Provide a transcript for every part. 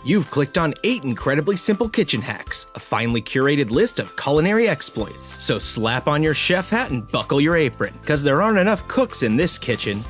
You've clicked on 8 incredibly simple kitchen hacks, a finely curated list of culinary exploits. So slap on your chef hat and buckle your apron, because there aren't enough cooks in this kitchen.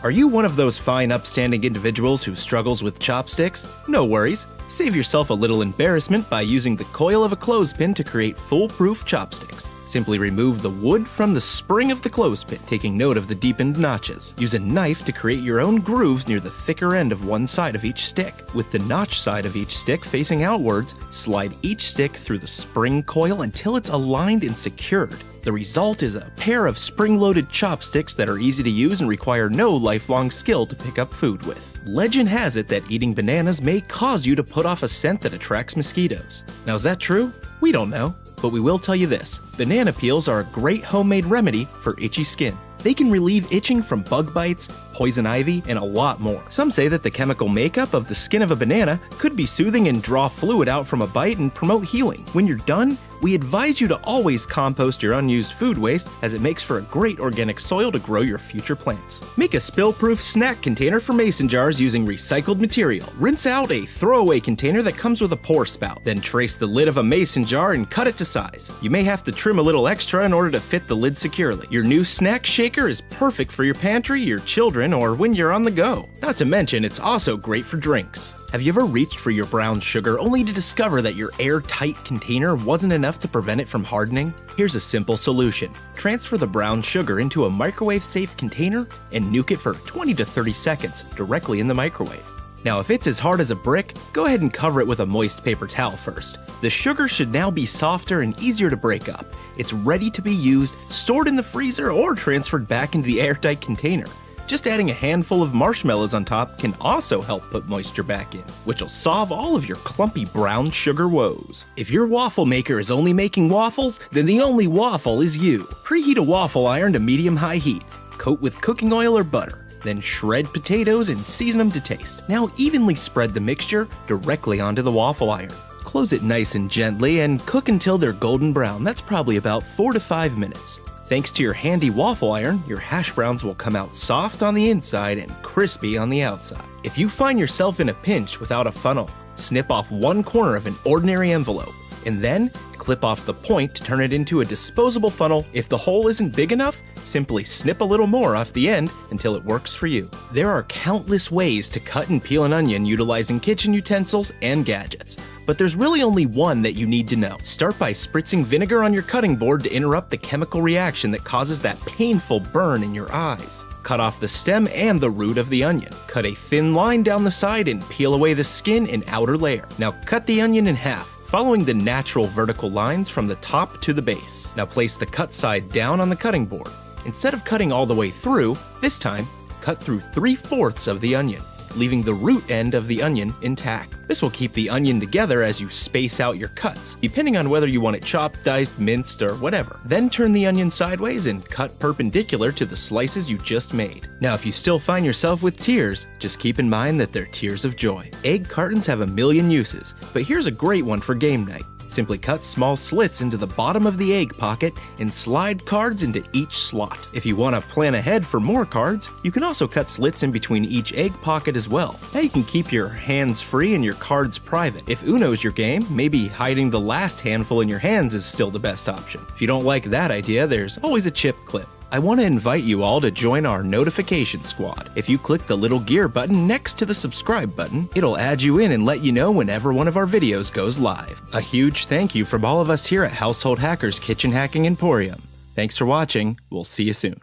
Are you one of those fine, upstanding individuals who struggles with chopsticks? No worries. Save yourself a little embarrassment by using the coil of a clothespin to create foolproof chopsticks. Simply remove the wood from the spring of the clothespin, taking note of the deepened notches. Use a knife to create your own grooves near the thicker end of one side of each stick. With the notch side of each stick facing outwards, slide each stick through the spring coil until it's aligned and secured. The result is a pair of spring-loaded chopsticks that are easy to use and require no lifelong skill to pick up food with. Legend has it that eating bananas may cause you to put off a scent that attracts mosquitoes. Now, is that true? We don't know. But we will tell you this, banana peels are a great homemade remedy for itchy skin. They can relieve itching from bug bites, poison ivy, and a lot more. Some say that the chemical makeup of the skin of a banana could be soothing and draw fluid out from a bite and promote healing. When you're done, we advise you to always compost your unused food waste, as it makes for a great organic soil to grow your future plants. Make a spill-proof snack container for mason jars using recycled material. Rinse out a throwaway container that comes with a pour spout. Then trace the lid of a mason jar and cut it to size. You may have to trim a little extra in order to fit the lid securely. Your new snack shaker is perfect for your pantry, your children, or when you're on the go. Not to mention, it's also great for drinks. Have you ever reached for your brown sugar only to discover that your airtight container wasn't enough to prevent it from hardening? Here's a simple solution. Transfer the brown sugar into a microwave-safe container and nuke it for 20 to 30 seconds directly in the microwave. Now, if it's as hard as a brick, go ahead and cover it with a moist paper towel first. The sugar should now be softer and easier to break up. It's ready to be used, stored in the freezer, or transferred back into the airtight container. Just adding a handful of marshmallows on top can also help put moisture back in, which will solve all of your clumpy brown sugar woes. If your waffle maker is only making waffles, then the only waffle is you. Preheat a waffle iron to medium-high heat. Coat with cooking oil or butter. Then shred potatoes and season them to taste. Now evenly spread the mixture directly onto the waffle iron. Close it nice and gently and cook until they're golden brown. That's probably about 4 to 5 minutes. Thanks to your handy waffle iron, your hash browns will come out soft on the inside and crispy on the outside. If you find yourself in a pinch without a funnel, snip off one corner of an ordinary envelope, and then clip off the point to turn it into a disposable funnel. If the hole isn't big enough, simply snip a little more off the end until it works for you. There are countless ways to cut and peel an onion utilizing kitchen utensils and gadgets. But there's really only one that you need to know. Start by spritzing vinegar on your cutting board to interrupt the chemical reaction that causes that painful burn in your eyes. Cut off the stem and the root of the onion. Cut a thin line down the side and peel away the skin and outer layer. Now cut the onion in half, following the natural vertical lines from the top to the base. Now place the cut side down on the cutting board. Instead of cutting all the way through, this time, cut through 3/4 of the onion, leaving the root end of the onion intact. This will keep the onion together as you space out your cuts, depending on whether you want it chopped, diced, minced, or whatever. Then turn the onion sideways and cut perpendicular to the slices you just made. Now, if you still find yourself with tears, just keep in mind that they're tears of joy. Egg cartons have a million uses, but here's a great one for game night. Simply cut small slits into the bottom of the egg pocket and slide cards into each slot. If you want to plan ahead for more cards, you can also cut slits in between each egg pocket as well. Now you can keep your hands free and your cards private. If Uno's your game, maybe hiding the last handful in your hands is still the best option. If you don't like that idea, there's always a chip clip. I want to invite you all to join our notification squad. If you click the little gear button next to the subscribe button, it'll add you in and let you know whenever one of our videos goes live. A huge thank you from all of us here at Household Hackers Kitchen Hacking Emporium. Thanks for watching. We'll see you soon.